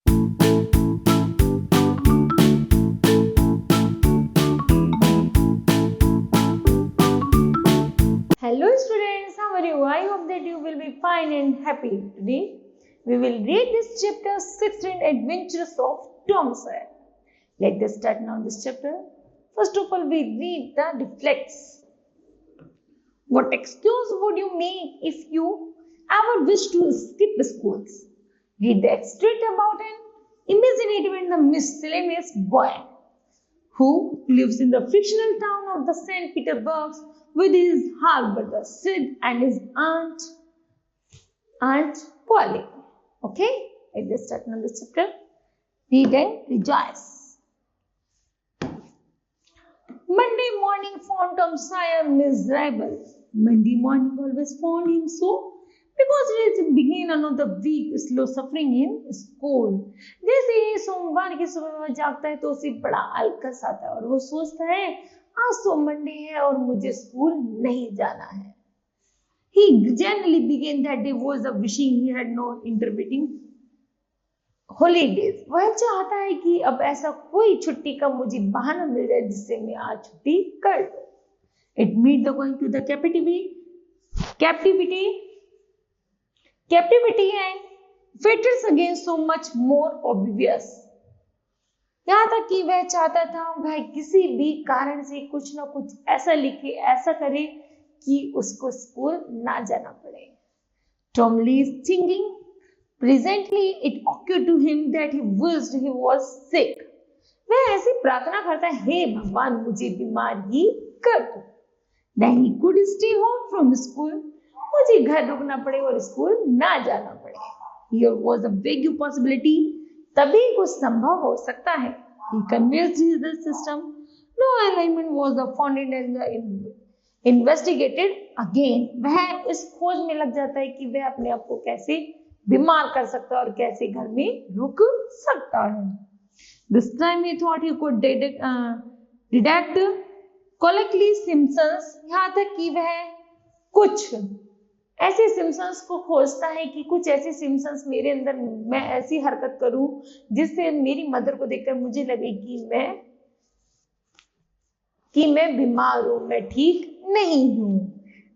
Hello students, how are you? I hope that you will be fine and happy. Today we will read this chapter 16 Adventures of Tom Sawyer. Let us start now this chapter. First of all, we read the reflects. What excuse would you make if you ever wish to skip schools? Read the extract about an imaginative and miscellaneous boy who lives in the fictional town of the St. Petersburg with his half brother Sid and his aunt Polly. Okay, let's start now this chapter. Read and rejoice. Monday morning found Tom Sawyer miserable. Monday morning always found him so because it is the beginning of the week, slow suffering in school. जैसे ही सोमवार की सुबह में जागता है तो उसे बड़ा अलकस आता है और वो सोचता है आज तो मंडे है और मुझे स्कूल नहीं जाना है. He generally began that day was a wishing he had no intervening holidays. वह चाहता है कि अब ऐसा कोई छुट्टी का मुझे बहाना मिल जाए जिससे मैं आज छुट्टी कर दूं. It made the going to the captivity and fetters again so much more obvious. यहाँ तक कि वह चाहता था वह किसी भी कारण से कुछ ना कुछ ऐसा लिखे ऐसा करे कि उसको स्कूल ना जाना पड़े. Tom Lee's thinking presently it occurred to him that he wished he was sick. वह ऐसी प्रार्थना करता है हे भगवान मुझे बीमार ही कर दो. Then he could stay home from school. मुझे घर रुकना पड़े और स्कूल ना जाना पड़े. Here was a big possibility. तभी कुछ संभव हो सकता है. He convinced his system. No alignment was found and investigated again. वह इस खोज में लग जाता है कि वह अपने आप को कैसे बीमार कर सकता है और कैसे घर में रुक सकता है. This time he thought he could deduct correctly Simpsons. यहाँ तक कि वह कुछ ऐसे सिम्पसन्स को खोजता है कि कुछ ऐसे सिम्पसन्स मेरे अंदर मैं ऐसी हरकत करूं जिससे मेरी मदर को देखकर मुझे लगे कि मैं बीमार हूं, मैं ठीक नहीं हूं.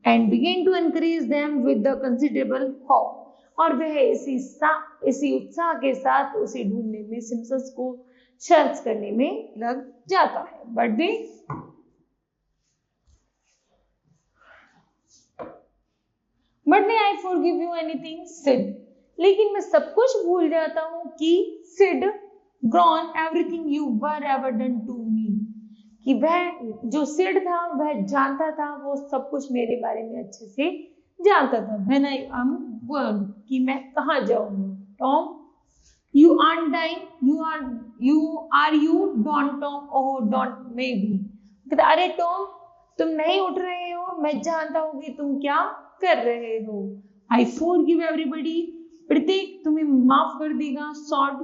And begin to encourage them with the considerable hope. और वह इसी उत्साह के साथ उसे ढूंढने में सिम्पसन्स को सर्च करने में लग जाता है. But way But may I forgive you anything, Sid? लेकिन मैं सब कुछ भूल जाता हूँ कि Sid, gone everything you were ever done to me. कि वह जो Sid था वह जानता था वो सब कुछ मेरे बारे में अच्छे से जानता था. When I am gone कि मैं कहाँ जाऊँगा. Tom, you aren't dying. You don't Tom. Oh don't maybe. कहता अरे Tom तुम नहीं उठ रहे हो मैं जानता हूँ कि तुम क्या कर रहे हो. I forgive everybody. प्रत्येक तुम्हें माफ कर देगा. Sod,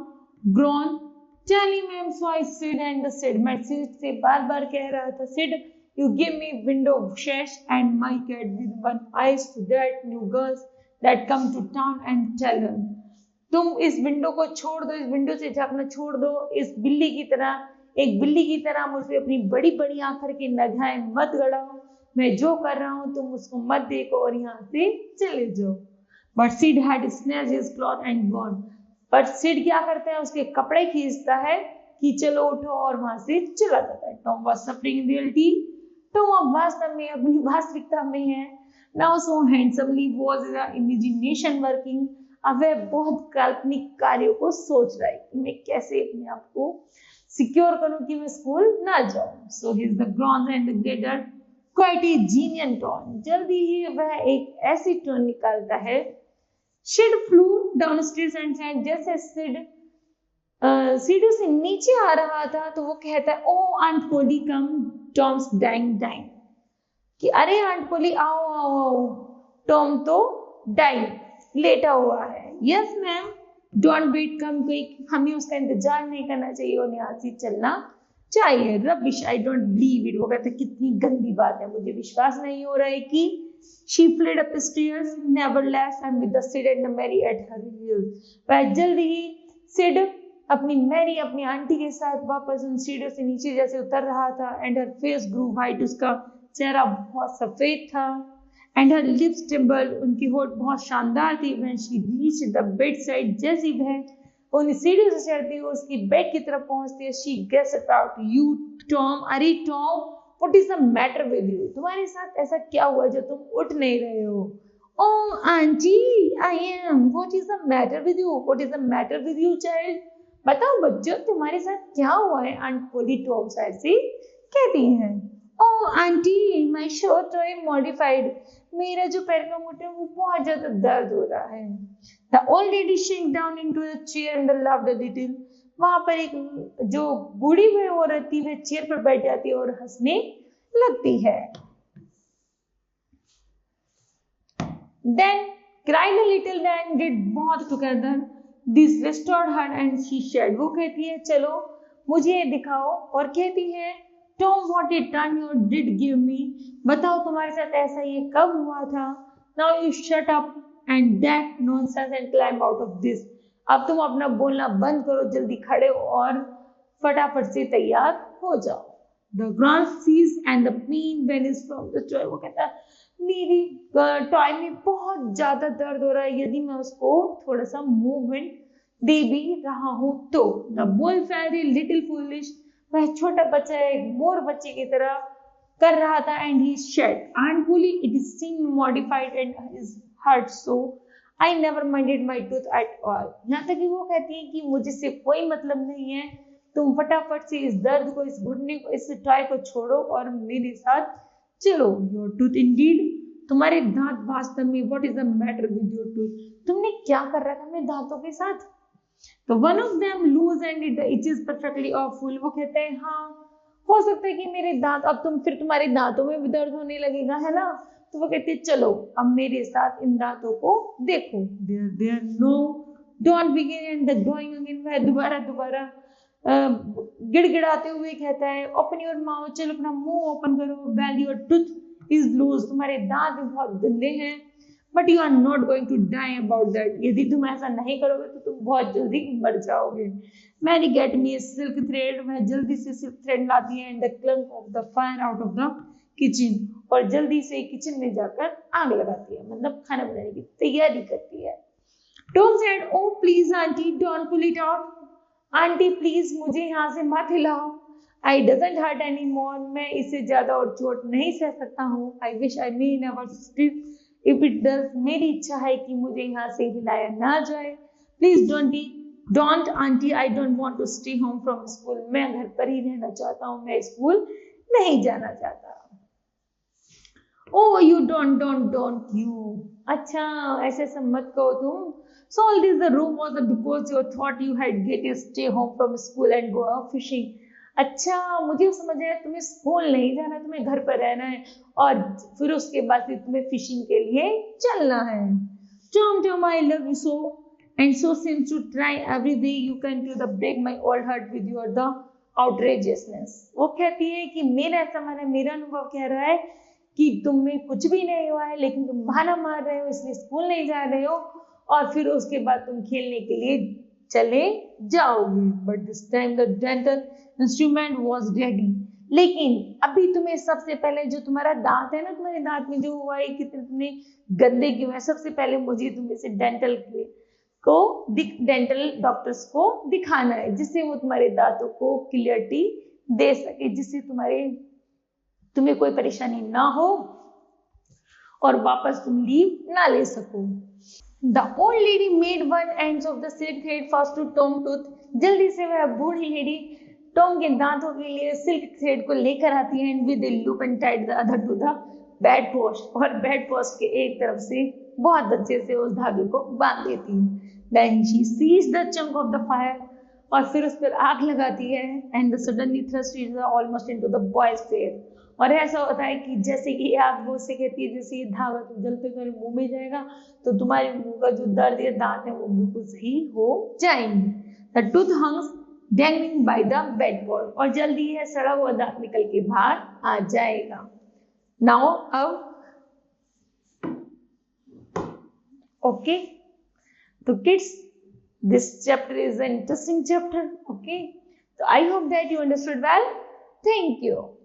groan, tell him I'm sorry Sid and the Sid. मैं Sid से बार बार कह रहा था Sid, you give me window sash and my cat with one eyes to that new girls that come to town and tell her. तुम इस window को छोड़ दो, इस विंडो से झांकना छोड़ दो. इस बिल्ली की तरह मुझ पे अपनी बड़ी बड़ी आंख करके नगाहें मत गड़ाओ. मैं जो कर रहा हूं तुम उसको मत देखो और यहाँ से चले जाओ. But Sid had snatched his cloth and gone. पर Sid क्या करता है उसके कपड़े खींचता है कि चलो उठो और वहां से चला जाता है. Tom was suffering in reality. Tom अब वास्तव में अपनी वास्तविकता में है. Now so handsomely was the imagination working. अब वह बहुत काल्पनिक कार्यों को सोच रहा है कि मैं कैसे अपने आप को सिक्योर करूं कि मैं स्कूल ना जाऊं. So he is the grown and the gathered quite a genial tone. जल्दी ही वह एक ऐसी टोन निकालता है. Sid flew downstairs and said जैसे सीढ़ी से नीचे आ रहा था तो वो कहता है oh Aunt Polly come Tom's dying कि अरे आंट पोली आओ टॉम तो dying लेटा हुआ है. Yes ma'am. Don't wait come quick. हमें उसका इंतजार नहीं करना चाहिए और यहाँ से चलना चाहिए. Rubbish I don't believe it. वो कहते कितनी गंदी बात है, मुझे विश्वास नहीं हो रहा है कि she fled up the stairs nevertheless and with the Sid and Mary at her heels. वह जल्दी ही सिड अपनी मैरी अपनी आंटी के साथ वापस उन सीढ़ियों से नीचे जैसे उतर रहा था and her face grew white, उसका चेहरा बहुत सफेद था एंड हर लिप्स ट्रिम्बल्ड, उनकी होठ बहुत शानदार थी। When she reached the bed side, जैसी वह उन सीढ़ियों से चढ़ती हुई उसकी बेड की तरफ पहुंचती है, she guessed out, you Tom, अरे Tom, what is the matter with you, तुम्हारे साथ ऐसा क्या हुआ जो तुम उठ नहीं रहे हो? Oh, auntie, I am. What is the matter with you? What is the matter with you, child? बताओ बच्चों, तुम्हारे साथ क्या हुआ है? आंट पोली टॉम साइड से कहती हैं। Oh, auntie, my short toy modified. मेरा जो पैर का मोटा है वो बहुत ज्यादा दर्द हो रहा है। The old lady sank down into the chair and laughed a little. वहां पर एक जो बूढ़ी हुई औरत थी वह चेयर पर बैठ जाती है और हंसने लगती है। Then cried a little and did both together. This restored her and she said, वो कहती है चलो मुझे ये दिखाओ, और कहती है Tom, what a turn you did give me. बताओ तुम्हारे साथ ऐसा ये कब हुआ था? Now you shut up and that nonsense and climb out of this. अब तुम अपना बोलना बंद करो, जल्दी खड़े हो और फटाफट से तैयार हो जाओ। The grand sees and the pain vanished from the toy. वो कहता है मेरी टॉय में बहुत ज्यादा दर्द हो रहा है, यदि मैं उसको थोड़ा सा मूवमेंट दे भी रहा हूं तो। The boy felt a little foolish, वह छोटा बच्चा एक मोर बच्चे की तरह कर रहा था and he said aunt Polly, it is seem modified and is hurt so I never minded my tooth at all. यहाँ तक कि वो कहती है कि मुझे से कोई मतलब नहीं है, तुम फटाफट से इस दर्द को, इस घुटने को, इस टॉय को छोड़ो और मेरे साथ चलो। योर टूथ इंडीड, तुम्हारे दांत वास्तव में, what is the matter with your tooth, तुमने क्या कर रखा है मेरे दांतों के साथ? तो one of them loose and it is perfectly awful, वो कहते हैं हाँ हो सकता है कि मेरे दांत, अब तुम फिर तुम्हारे दांतों में भी दर्द होने लगेगा, है ना? तो वो कहते हैं चलो अब मेरे साथ इन दांतों को देखो। There no don't begin and the growing again, वह दोबारा गिड़गिड़ाते हुए कहता है ओपन योर माउथ, चलो अपना मुंह ओपन करो। Well your tooth is loose, तुम्हारे दांत भी बहुत गंदे हैं, but you are not going to die about that, यदि तुम ऐसा नहीं करोगे तो तुम बहुत जल्दी मर जाओगे। Mary get me silk thread, वह जल्दी से सिल्क थ्रेड लाती है and the clunk of the fire out of the kitchen, और जल्दी से किचन में जाकर आग लगाती है, मतलब खाना बनाने की तैयारी करती है। Tom said oh please auntie don't pull it out, auntie please मुझे यहाँ से मत हिलाओ। I doesn't hurt any more, मैं इससे ज्यादा और चोट नहीं सह सकता हूँ। I wish I may never slip if it does, मेरी इच्छा है कि मुझे यहाँ से हिलाया ना जाए। Please don't auntie, I don't want to stay home from school, मैं घर पर ही रहना चाहता हूँ, मैं स्कूल नहीं जाना चाहता। ओ यू डोंट यू, अच्छा ऐसे सब मत कहो तुम। So all this the room was because you thought you had get to stay home from school and go out fishing. अच्छा मुझे समझ आया तुम्हें स्कूल नहीं जाना, तुम्हें घर पर रहना है और फिर उसके बाद फिर तुम्हें फिशिंग के लिए चलना है। Tom, I love you so and so since you try every way you can to the break my old heart with your the outrageousness. वो कहती है कि मेरा ऐसा मेरा अनुभव कह रहा है कि तुम्हें कुछ भी नहीं हुआ है लेकिन तुम बहाना मार रहे हो, इसलिए स्कूल नहीं जा रहे हो और फिर उसके बाद तुम खेलने के लिए चले जाओगे। But this time the dental instrument was ready, लेकिन अभी तुम्हें सबसे पहले जो तुम्हारा दांत है ना, तुम्हारे दांत में जो हुआ है कितने तुमने गंदे क्यों है, सबसे पहले मुझे तुम्हें से डेंटल डॉक्टर्स को दिखाना है जिससे वो तुम्हारे दांतों को क्लियरिटी दे सके, जिससे तुम्हें कोई परेशानी ना हो और वापस तुम लीव ना ले सको। The old lady made one ends of the silk thread fast to Tom's tooth. जल्दी से वह बूढ़ी लेडी टॉम के दांतों के लिए सिल्क थ्रेड को लेकर आती है, with a loop and tied the other to the bedpost, और बेडपोस्ट के एक तरफ से बहुत अच्छे से उस धागे को बांध देती है। Then she seized the chunk of the fire, और फिर उस पर आग लगाती है, and suddenly thrust it almost into the boy's face. और ऐसा होता है कि जैसे कि आग वो से कहती है जैसे ये धागा तुम जलते तुम्हारे मुंह में जाएगा तो तुम्हारे मुंह का जो दर्द या दांत है वो बिल्कुल सही हो जाएंगे। The tooth hung dangling by the bedpost, और जल्दी है सड़ा हुआ दांत निकल के बाहर आ जाएगा। Now अब ओके तो kids This chapter is an interesting chapter. Okay. So I hope that you understood well. Thank you.